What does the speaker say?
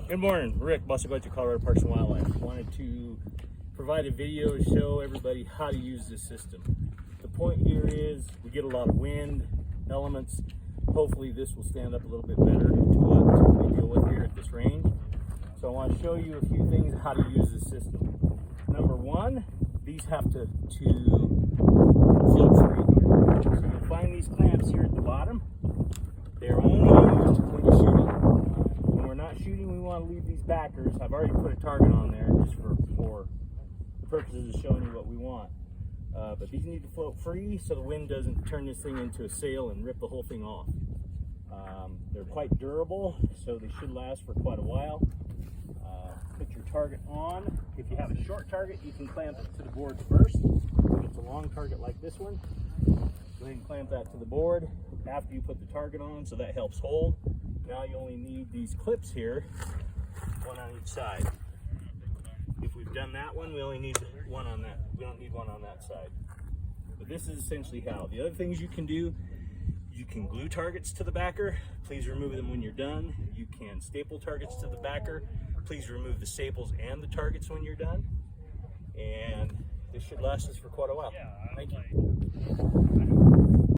Good morning, Rick, Monte, Colorado Parks and Wildlife. Wanted to provide a video to show everybody how to use this system. The point here is we get a lot of wind, elements. Hopefully this will stand up a little bit better to what we deal with here at this range. So I want to show you a few things how to use this system. Number one, these have to float free. So you'll find these clamps here at the bottom. They're only used when you're shooting. When we're not shooting, we want to leave these backers. I've already put a target on there just for the purposes of showing you what we want. But these need to float free so the wind doesn't turn this thing into a sail and rip the whole thing off. They're quite durable, so they should last for quite a while. Put your target on. If you have a short target, you can clamp it to the board first. If it's a long target like this one, go ahead and clamp that to the board after you put the target on, so that helps hold. Now you only need these clips here, one on each side. If we've done that one, we only need one on that. We don't need one on that side. But this is essentially how. The other things you can do, you can glue targets to the backer. Please remove them when you're done. You can staple targets to the backer. Please remove the staples and the targets when you're done. And this should last us for quite a while. Thank you.